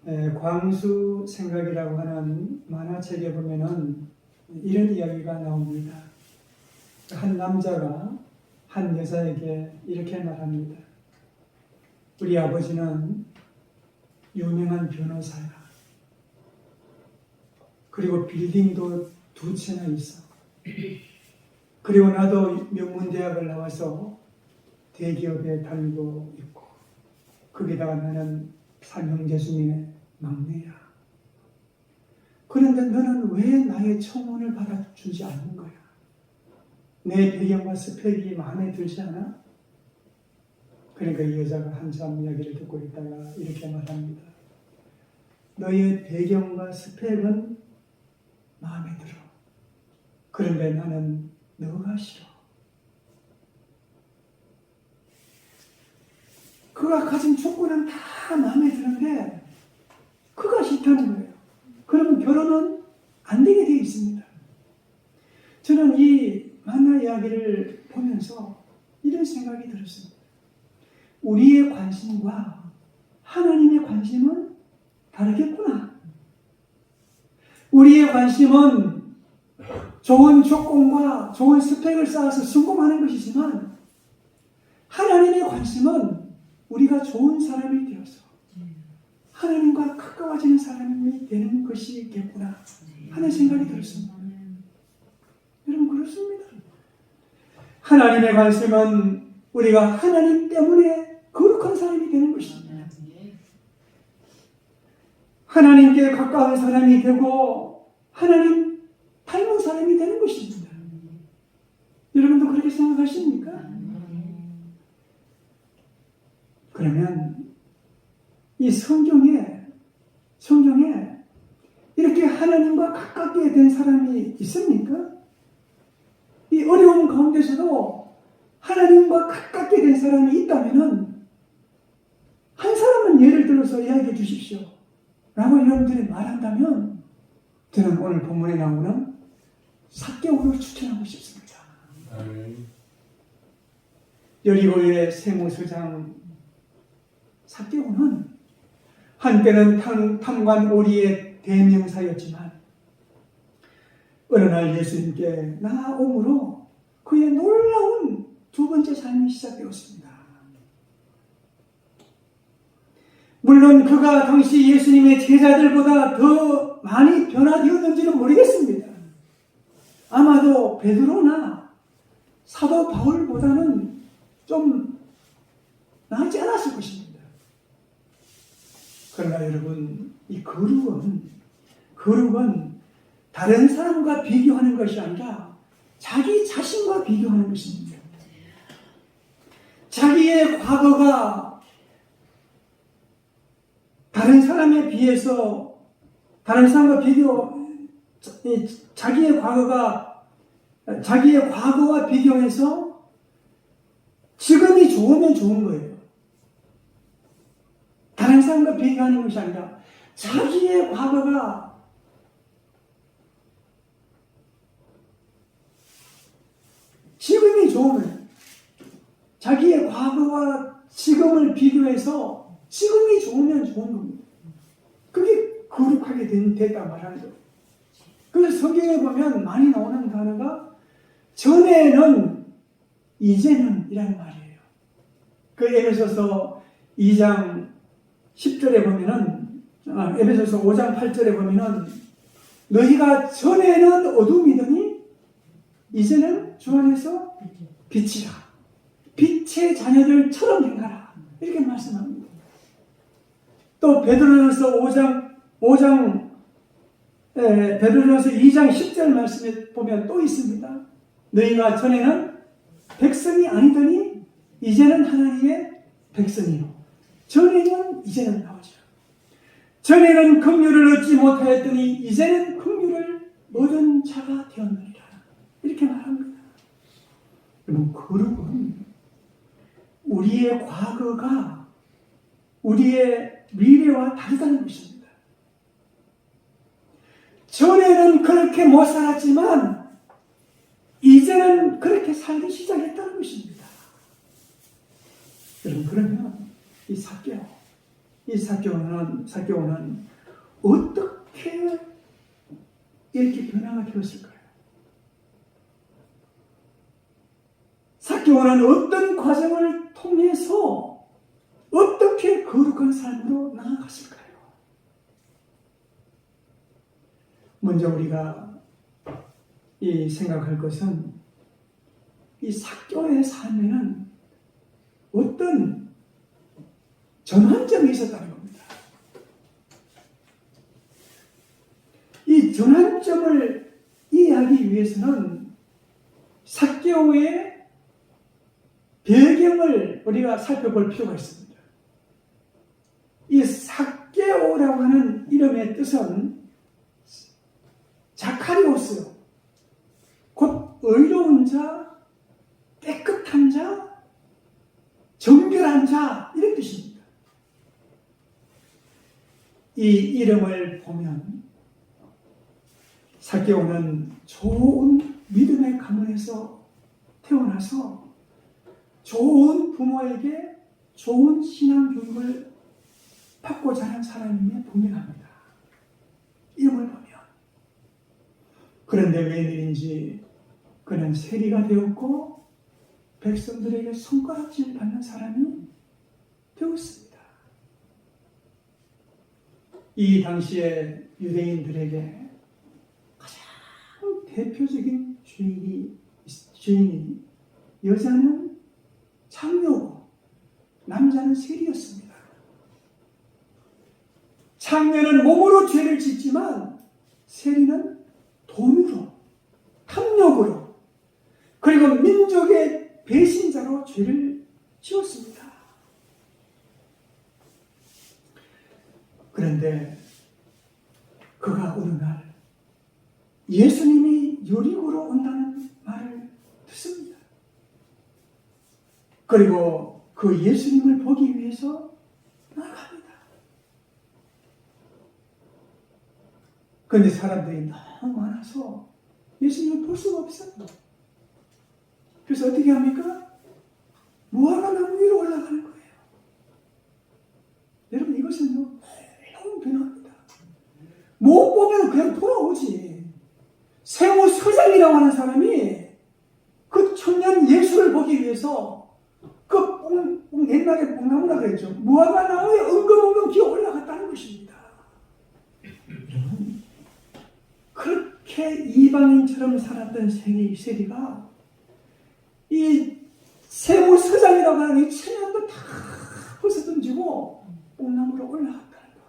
광수 생각이라고 하는 만화책에 보면은 이런 이야기가 나옵니다. 한 남자가 한 여자에게 이렇게 말합니다. 우리 아버지는 유명한 변호사야. 그리고 빌딩도 2채나 있어. 그리고 나도 명문대학을 나와서 대기업에 다니고 있고, 거기다가 나는 3형제 중에 막내야. 그런데 너는 왜 나의 청혼을 받아주지 않는 거야? 내 배경과 스펙이 마음에 들지 않아? 그러니까 이 여자가 한참 이야기를 듣고 있다가 이렇게 말합니다. 너의 배경과 스펙은 마음에 들어. 그런데 나는 너가 싫어. 그가 가진 조건은 다 마음에 드는데 그가 싫다는 거예요. 그러면 결혼은 안 되게 되어 있습니다. 저는 이 만나 이야기를 보면서 이런 생각이 들었습니다. 우리의 관심과 하나님의 관심은 다르겠구나. 우리의 관심은 좋은 조건과 좋은 스펙을 쌓아서 성공하는 것이지만, 하나님의 관심은 우리가 좋은 사람이 되어서 하나님과 가까워지는 사람이 되는 것이겠구나 하는 생각이 들었습니다. 여러분, 그렇습니다. 하나님의 관심은 우리가 하나님 때문에 거룩한 사람이 되는 것입니다. 하나님께 가까운 사람이 되고 하나님 닮은 사람이 되는 것입니다. 여러분도 그렇게 생각하십니까? 그러면 이 성경에 이렇게 하나님과 가깝게 된 사람이 있습니까? 이 어려운 가운데서도 하나님과 가깝게 된 사람이 있다면 한 사람은 예를 들어서 이야기해 주십시오 라고 여러분들이 말한다면, 저는 오늘 본문에 나오는 삭개오를 추천하고 싶습니다. 여리고의 세무서장 삭개오는 한때는 탐관 오리의 대명사였지만 어느 날 예수님께 나옴으로 그의 놀라운 2번째 삶이 시작되었습니다. 물론 그가 당시 예수님의 제자들보다 더 많이 변화되었는지는 모르겠습니다. 아마도 베드로나 사도 바울보다는 좀 나지 않았을 것입니다. 그러나 여러분, 이 거룩은 다른 사람과 비교하는 것이 아니라 자기 자신과 비교하는 것입니다. 자기의 과거가 다른 사람에 비해서, 다른 사람과 자기의 과거와 비교해서 지금이 좋으면 좋은 거예요. 다른 사람과 비교하는 것이 아니라 자기의 과거가 지금이 좋으면, 자기의 과거와 지금을 비교해서 지금이 좋으면 좋은 겁니다. 그게 거룩하게 됐다 말하는 거예요. 그래서 성경에 보면 많이 나오는 단어가 전에는, 이제는 이라는 말이에요. 그 에베소서 2장 10절에 보면은, 에베소서 5장 8절에 보면은, 너희가 전에는 어둠이더니 이제는 주 안에서 빛이라. 빛의 자녀들처럼 행하라. 이렇게 말씀합니다. 또 베드로전서 2장 10절 말씀에 보면 또 있습니다. 너희가 전에는 백성이 아니더니 이제는 하나님의 백성이요. 전에는, 이제는 나오죠. 전에는 긍휼을 얻지 못하였더니 이제는 긍휼을 얻은 자가 되었느니라. 이렇게 말합니다. 여러분, 거룩은 우리의 과거가 우리의 미래와 다르다는 것입니다. 전에는 그렇게 못 살았지만 이제는 그렇게 살기 시작했다는 것입니다. 여러분, 그러면 이 삭개오, 이 삭개오는 어떻게 이렇게 변화가 되었을까요? 삭개오는 어떤 과정을 통해서 어떻게 거룩한 삶으로 나아갔을까요? 먼저 우리가 이 생각할 것은 이 삭개오의 삶에는 어떤 전환점이 있었다는 겁니다. 이 전환점을 이해하기 위해서는 삭개오의 배경을 우리가 살펴볼 필요가 있습니다. 이 삭개오라고 하는 이름의 뜻은 자카리오스, 곧 의로운 자, 깨끗한 자, 정결한 자, 이런 뜻입니다. 이 이름을 보면 삭개오는 좋은 믿음의 가문에서 태어나서 좋은 부모에게 좋은 신앙 교육을 받고 자란 사람임에 분명합니다. 이름을 보면. 그런데 웬일인지 그는 세리가 되었고 백성들에게 손가락질 받는 사람이 되었습니다. 이 당시에 유대인들에게 가장 대표적인 주인이 여자는 창녀고 남자는 세리였습니다. 창녀는 몸으로 죄를 짓지만 세리는 돈으로, 탐욕으로, 그리고 민족의 배신자로 죄를 지었습니다. 그런데 그가 어느 날 예수님이 여리고로 온다는 말을 듣습니다. 그리고 그 예수님을 보기 위해서 나아갑니다. 그런데 사람들이 너무 많아서 예수님을 볼 수가 없어요. 그래서 어떻게 합니까? 무화과 나무 위로 올라가는 거예요. 여러분, 이것은 너무 변화입니다. 못 보면 그냥 돌아오지. 세모 서장이라고 하는 사람이 그 청년 예수를 보기 위해서 옛날에 뽕나무라 그랬죠. 무화과 나무에 엉금엉금 기어 올라갔다는 것입니다. 여러분, 그렇게 이방인처럼 살았던 세리가 이 세모 서장이라고 하는 이 천연도 다 벗어던지고 뽕나무로 올라갔다는 것.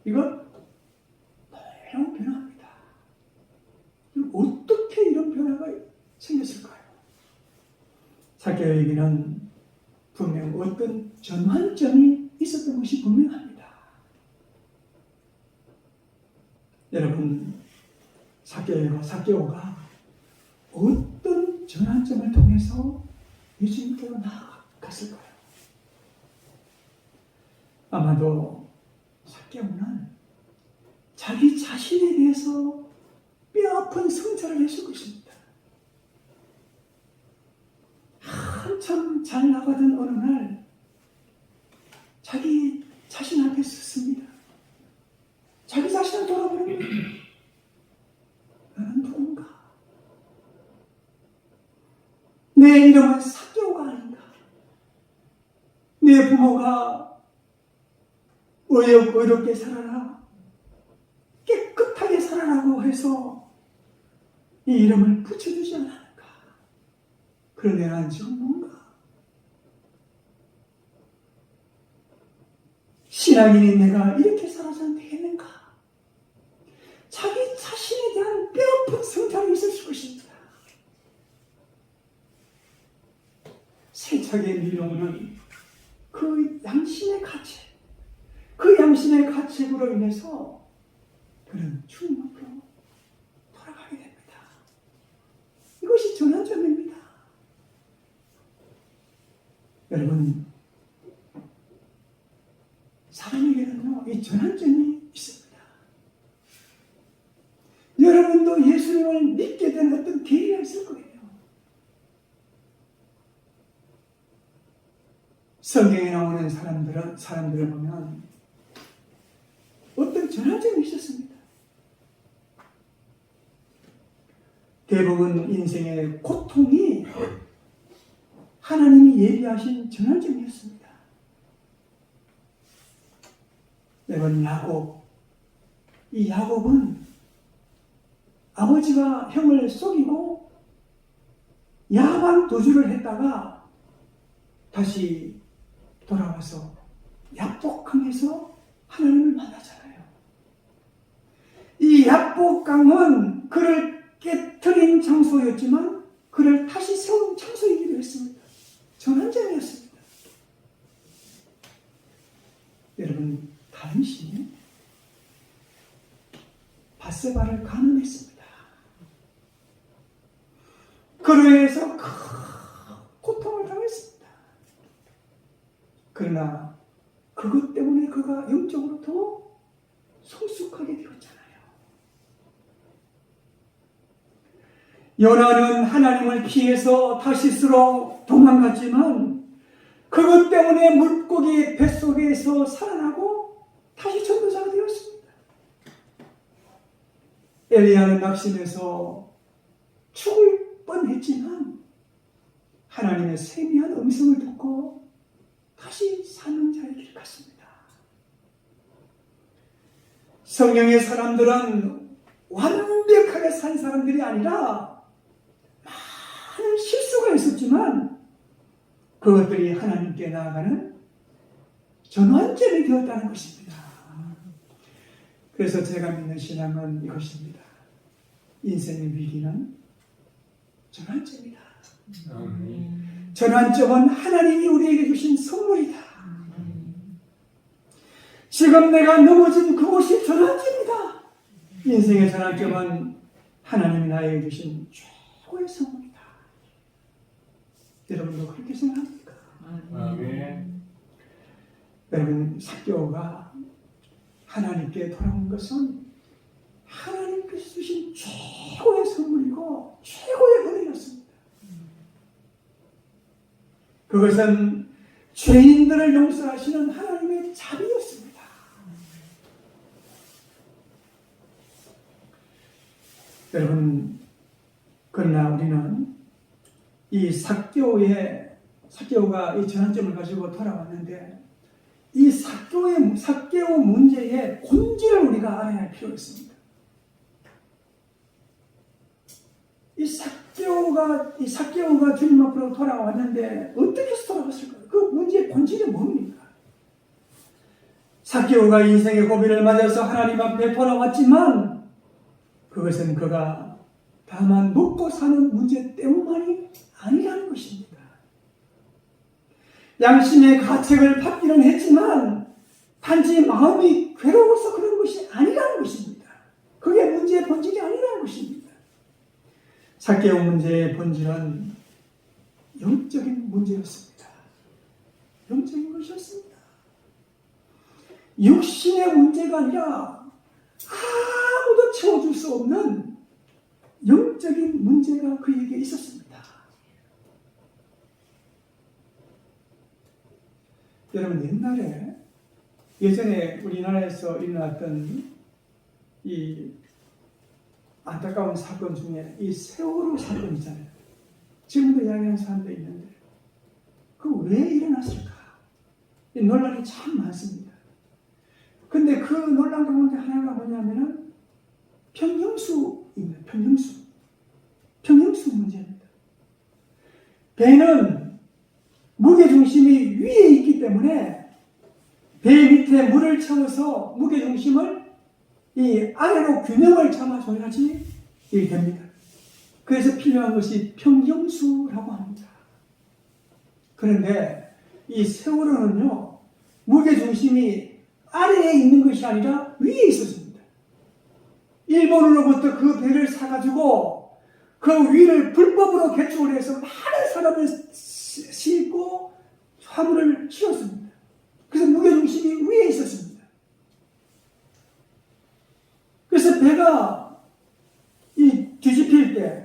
이건 너무 변화합니다. 어떻게 이런 변화가 생겼을까요? 삭개오에게는 분명 어떤 전환점이 있었던 것이 분명합니다. 여러분, 삭개오가 어떤 전환점을 통해서 예수님께로 나아갔을까요? 아마도 삭개오는 자기 자신에 대해서 뼈아픈 성찰을 했을 것입니다. 한참 잘 나가던 어느 날 자기 자신 앞에 섰습니다. 자기 자신을 돌아보는 거예요. 나는 누군가? 내 이름은 삭개오가 아닌가? 내 부모가 의롭게 살아라, 깨끗하게 살아라고 해서 이 이름을 붙여주지 않았는가? 그런데 난 지금 뭔가? 신앙인인 내가 이렇게 살아서는 되겠는가? 자기 자신에 대한 뼈아픈 성찰이 있을 것입니다. 세차게 미루는 그 양심의 가책, 그 양심의 가책으로 인해서 그는 주님 앞으로 돌아가게 됩니다. 이것이 전환점입니다. 여러분, 사람에게는요, 이 전환점이 있습니다. 여러분도 예수님을 믿게 된 어떤 계기가 있을 거예요. 성경에 나오는 사람들을 보면 어떤 전환점이 있었습니다. 대부분 인생의 고통이 하나님이 예비하신 전환점이었습니다. 여러분, 이 야곱은 아버지가 형을 속이고 야만 도주를 했다가 다시 돌아와서 야복강에서 하나님을 만나잖아요. 이 야복강은 그를 깨트린 장소였지만 그를 다시 세운 장소이기도 했습니다. 전환점이었습니다. 여러분, 다윗이 밧세바를 간음했습니다. 그로 인해서 큰 고통을 당했습니다. 그러나 그것 때문에 그가 영적으로 더 성숙하게 되었잖아요. 요나는 하나님을 피해서 다시스로 도망갔지만 그것 때문에 물고기 뱃속에서 살아나고 다시 전도자가 되었습니다. 엘리야는 낙심해서 죽을 뻔했지만 하나님의 세미한 음성을 듣고 다시 사는 자의 길 갔습니다. 성경의 사람들은 완벽하게 산 사람들이 아니라 많은 실수가 있었지만 그것들이 하나님께 나아가는 전환점이 되었다는 것입니다. 그래서 제가 믿는 신앙은 이것입니다. 인생의 위기는 전환점이다. 전환점은 하나님이 우리에게 주신 선물이다. 지금 내가 넘어진 그곳이 전환점이다. 인생의 전환점은 하나님이 나에게 주신 최고의 선물이다. 여러분도 그렇게 생각합니까? 여러분, 삭개오가 하나님께 돌아온 것은 하나님께서 주신 최고의 선물이고 최고의 은혜였습니다. 그것은 죄인들을 용서하시는 하나님의 자비였습니다. 여러분, 그러나 우리는 이 삭개오가 이 전환점을 가지고 돌아왔는데 이 삭개오 문제의 본질을 우리가 알아야 할 필요가 있습니다. 이 삭개오가 주님 앞으로 돌아왔는데 어떻게 해서 돌아왔을까요? 그 문제의 본질이 뭡니까? 삭개오가 인생의 고비를 맞아서 하나님 앞에 돌아왔지만 그것은 그가 다만 먹고 사는 문제 때문만이 아니라는 것입니다. 양심의 가책을 받기는 했지만 단지 마음이 괴로워서 그런 것이 아니라는 것입니다. 그게 문제의 본질이 아니라는 것입니다. 삭개오 문제의 본질은 영적인 문제였습니다. 영적인 것이었습니다. 육신의 문제가 아니라 아무도 채워줄 수 없는 영적인 문제가 그에게 있었습니다. 여러분, 예전에 우리나라에서 일어났던 이 안타까운 사건 중에 이 세월호 사건 있잖아요. 지금도 이야기하는 사람도 있는데 그 왜 일어났을까? 이 논란이 참 많습니다. 근데 그 논란 가운데 하나가 뭐냐면은 평형수입니다. 평형수 문제입니다. 배는 무게중심이 위에 있기 때문에 배 밑에 물을 채워서 무게중심을 이 아래로 균형을 잡아줘야지 이게 됩니다. 그래서 필요한 것이 평형수라고 합니다. 그런데 이 세월호는요, 무게중심이 아래에 있는 것이 아니라 위에 있었습니다. 일본으로부터 그 배를 사가지고 그 위를 불법으로 개축을 해서 많은 사람을 싣고 화물을 실었습니다. 그래서 무게중심이 위에 있었습니다. 그래서 배가 이 뒤집힐 때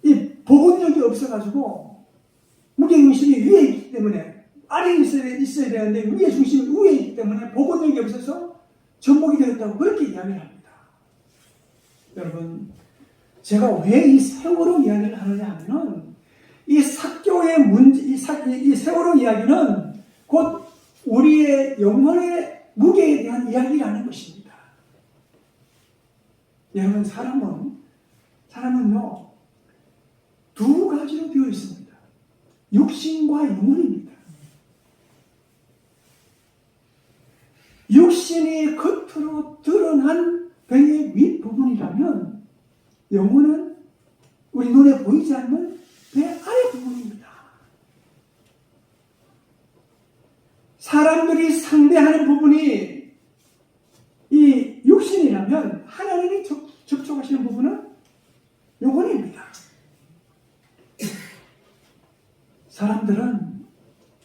이 복원력이 없어가지고 무게중심이 위에 때문에 아래에 있어야 되는데 위에 중심이 위에 있기 때문에 복원력이 없어서 전복이 되었다고 그렇게 이야기를 합니다. 여러분, 제가 왜 이 세월호 이야기를 하느냐 하면은 이 사교의 문제, 이 세월호 이야기는 곧 우리의 영혼의 무게에 대한 이야기라는 것입니다. 여러분, 사람은요, 두 가지로 되어 있습니다. 육신과 영혼입니다. 육신이 겉으로 드러난 배의 윗부분이라면 영혼은 우리 눈에 보이지 않는 배 아래 부분입니다. 사람들이 상대하는 부분이 이 육신이라면 하나님이 접촉하시는 부분은 영혼입니다. 사람들은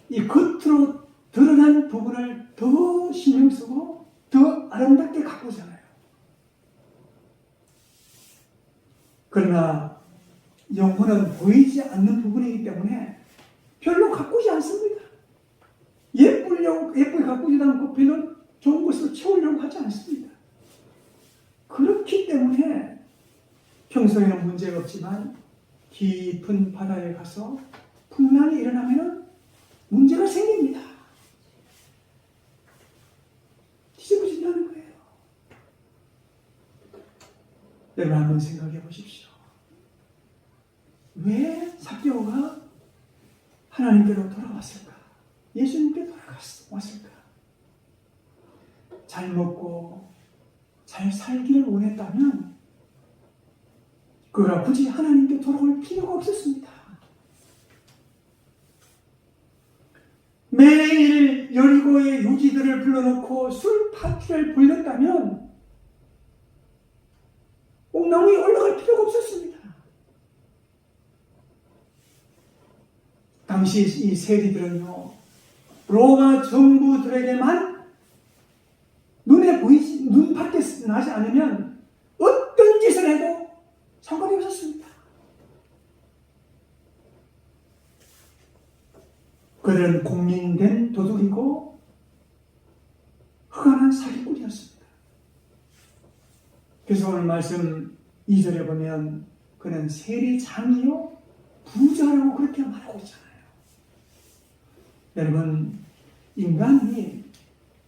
이 겉으로 드러난 부분을 더 신경 쓰고 더 아름답게 가꾸잖아요. 그러나 영혼은 보이지 않는 부분이기 때문에 별로 가꾸지 않습니다. 예쁘게 가꾸지도 않고 별로 좋은 것으로 채우려고 하지 않습니다. 그렇기 때문에 평소에는 문제가 없지만 깊은 바다에 가서 풍랑이 일어나면 문제가 생깁니다. 뒤집어진다는 거예요. 여러분 한번 생각해 보십시오. 왜 삭개오가 하나님께로 돌아왔을까? 예수님께 돌아왔을까? 잘 먹고 잘 살기를 원했다면 그가 굳이 하나님께 돌아올 필요가 없었습니다. 매일 여리고의 유지들을 불러놓고 술 파티를 벌였다면 옥나무에 올라갈 필요가 없었습니다. 당시 이 세리들은요, 로마 정부들에게만 눈 밖에 나지 않으면 어떤 짓을 해도 상관이 없었습니다. 그들은 공민된 도둑이고 흑암한 사기꾼이었습니다. 그래서 오늘 말씀 2절에 보면 그는 세리장이요 부자라고 그렇게 말하고 있잖아요. 여러분, 인간이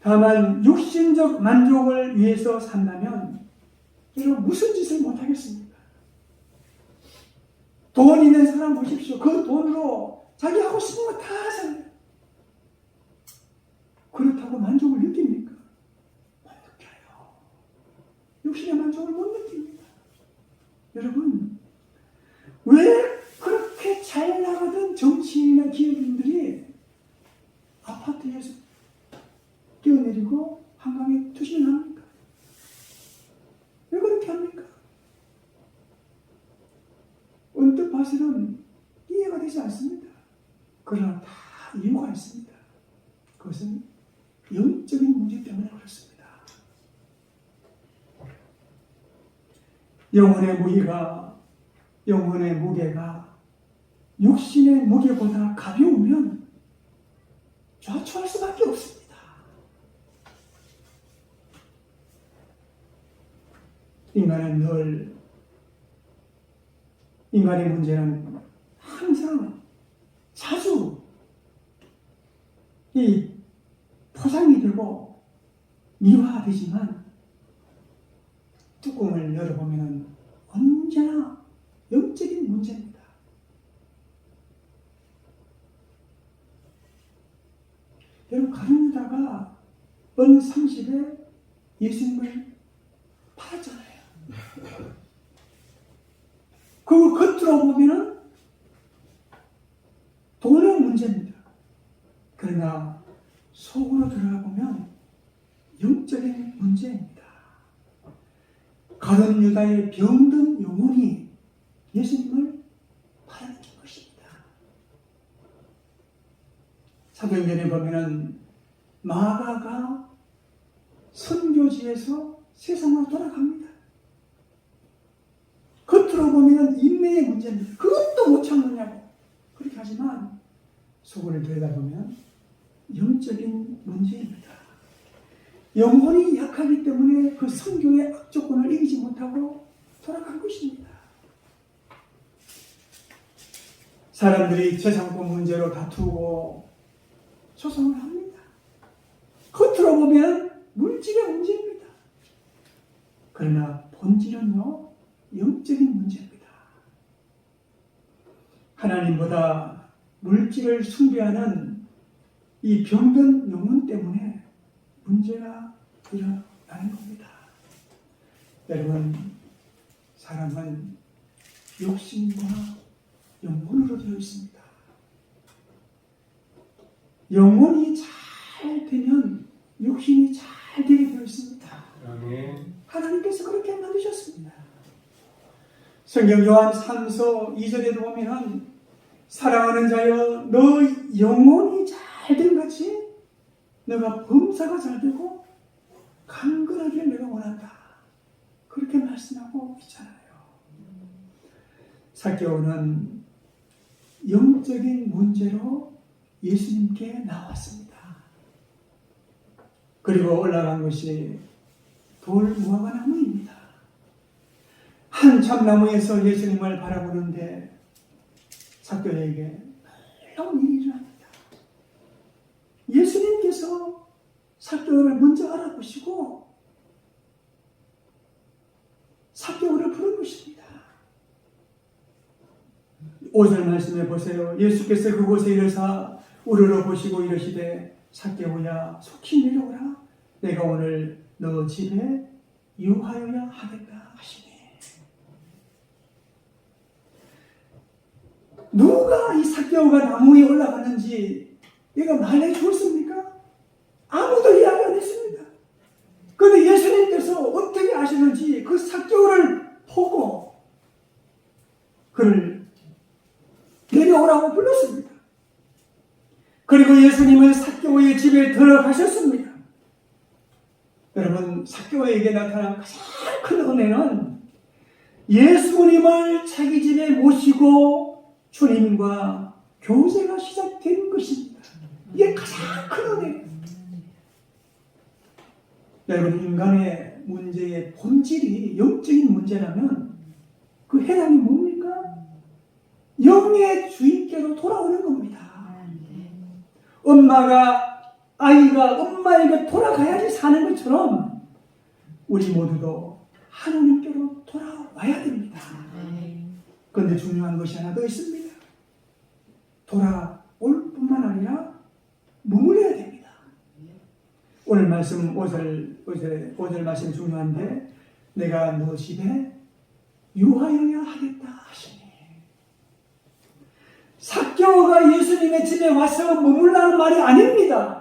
다만 육신적 만족을 위해서 산다면 여러분 무슨 짓을 못하겠습니까? 돈 있는 사람 보십시오. 그 돈으로 자기 하고 싶은 거 다 하잖아요. 그렇다고 만족을 느낍니까? 못 느껴요. 육신의 만족을 못 느낍니다. 여러분, 왜 그렇게 잘 나가던 정치인이나 기업인들이 아파트에서 뛰어내리고 한강에 투신을 합니까? 왜 그렇게 합니까? 언뜻 봐서는 이해가 되지 않습니다. 그러나 다 이유가 있습니다. 그것은 영적인 문제 때문에 그렇습니다. 영혼의 무게가 육신의 무게보다 가벼우면 좌초할 수밖에 없습니다. 인간의 문제는 항상 자주 이 포장이 되고 미화되지만 뚜껑을 열어보면 언제나 영적인 문제입니다. 여러분, 가룟 유다가 어느 30에 예수님을 팔았잖아요. 그 겉으로 보면은 돈의 문제입니다. 그러나 속으로 들어가 보면 영적인 문제입니다. 가룟 유다의 병든 영혼이 예수님을 팔아넘긴 것입니다. 사도행전에 보면은 마가가 선교지에서 세상으로 돌아갑니다. 겉으로 보면은 인내의 문제입니다. 그것도 못 참느냐고 그렇게 하지만 속을 들여다보면 영적인 문제입니다. 영혼이 약하기 때문에 그 성경의 악조건을 이기지 못하고 돌아간 것입니다. 사람들이 재산권 문제로 다투고 소송을 합니다. 겉으로 보면 물질의 문제입니다. 그러나 본질은요, 영적인 문제입니다. 하나님보다 물질을 숭배하는 이 병든 영혼 때문에 문제가 일어나는 겁니다. 여러분, 사람은 욕심과 영혼으로 되어 있습니다. 영혼이 잘 되면 육신이 잘 되게 되어 있습니다. 아멘. 하나님께서 그렇게 만드셨습니다. 성경 요한 3서 2절에도 보면 사랑하는 자여 너 영혼이 잘 된 같이 너가 범사가 잘 되고 강건하길 내가 원한다. 그렇게 말씀하고 있잖아요. 삭개오는 영적인 문제로 예수님께 나왔습니다. 그리고 올라간 것이 돌무화과나무입니다. 한 참나무에서 예수님을 바라보는데 삭개오에게 놀라운 일이 일어납니다. 예수님께서 삭개오를 먼저 알아보시고 삭개오를 부른 것입니다. 5절 말씀해 보세요. 예수께서 그곳에 이르사 우러러 보시고 이르시되 삭개오야 속히 내려오라. 내가 오늘 너 집에 유하여야 하겠다 하시니. 누가 이 삭개오가 나무 위에 올라가는지 얘가 말해 주었습니까? 아무도 이야기 안 했습니다. 그런데 예수님께서 어떻게 아시는지 그 삭개오를 보고 그를 내려오라고 불렀습니다. 그리고 예수님은 삭개오의 집에 들어가셨습니다. 여러분, 삭개오에게 나타난 가장 큰 은혜는 예수님을 자기 집에 모시고 주님과 교제가 시작된 것입니다. 이게 가장 큰 은혜예요. 여러분, 인간의 문제의 본질이 영적인 문제라면 그 해답이 뭡니까? 영의 주인께로 돌아오는 겁니다. 아이가 엄마에게 돌아가야지 사는 것처럼 우리 모두도 하나님께로 돌아와야 됩니다. 그런데 중요한 것이 하나 더 있습니다. 돌아올 뿐만 아니라 머물러야 됩니다. 오늘 말씀 5절 말씀이 중요한데 내가 너 집에 유하여야 하겠다 하시니. 삭개오가 예수님의 집에 와서 머물라는 말이 아닙니다.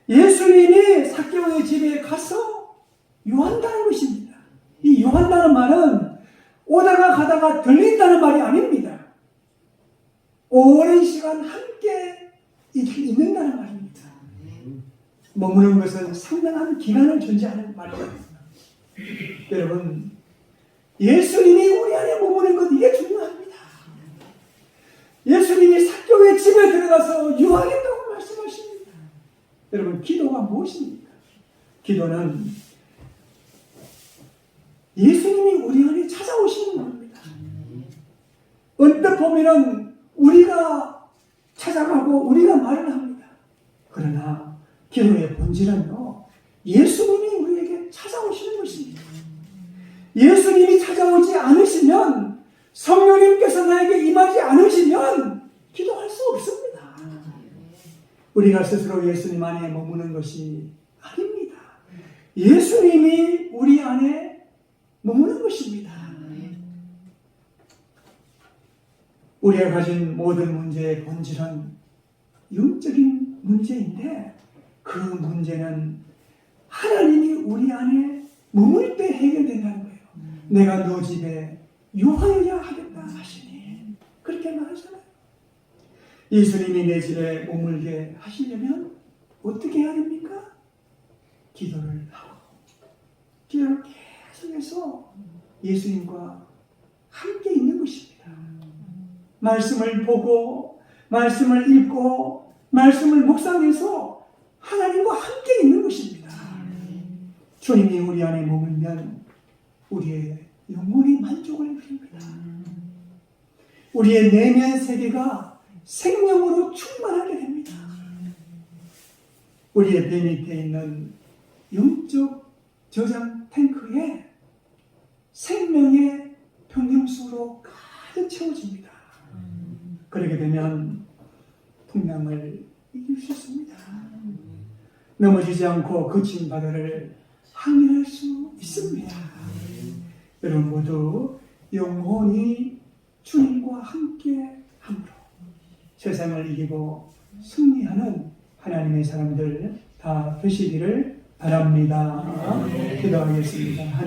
예수님이 삭개오의 집에 가서 유한다는 것입니다. 이 유한다는 말은 오다가 가다가 들린다는 말이 아닙니다. 오랜 시간 함께 있는다는 말입니다. 머무는 것은 상당한 기간을 존재하는 말입니다. 여러분, 예수님이 우리 안에 머무는 것 이게 중요합니다. 예수님이 삭개오의 집에 들어가서 유하겠다고 말씀하십니다. 여러분, 기도가 무엇입니까? 기도는 예수님이 우리 안에 찾아오시는 겁니다. 언뜻 보면은 우리가 찾아가고 우리가 말을 합니다. 그러나 기도의 본질은요, 예수님이 우리에게 찾아오시는 것입니다. 예수님이 찾아오지 않으시면, 성령님께서 나에게 임하지 않으시면 기도할 수 없습니다. 우리가 스스로 예수님 안에 머무는 것이 아닙니다. 예수님이 우리 안에 머무는 것입니다. 우리가 가진 모든 문제의 본질은 영적인 문제인데 그 문제는 하나님이 우리 안에 머물 때 해결된다는 거예요. 내가 너 집에 유하여야 하겠다 하시니. 그렇게 말하잖아요. 예수님이 내 집에 머물게 하시려면 어떻게 해야 됩니까? 기도를 하고 기도를 계속해서 예수님과 함께 있는 것입니다. 말씀을 보고 말씀을 읽고 말씀을 묵상해서 하나님과 함께 있는 것입니다. 주님이 우리 안에 머물면 우리의 영혼이 만족을 누립니다. 우리의 내면 세계가 생명으로 충만하게 됩니다. 우리의 배 밑에 있는 영적 저장 탱크에 생명의 평형수로 가득 채워집니다. 그렇게 되면 풍랑을 이길 수 있습니다. 넘어지지 않고 거친 바다를 항해할 수 있습니다. 여러분 모두 영혼이 주님과 함께 함으로 세상을 이기고 승리하는 하나님의 사람들 다 되시기를 바랍니다. 기도하겠습니다.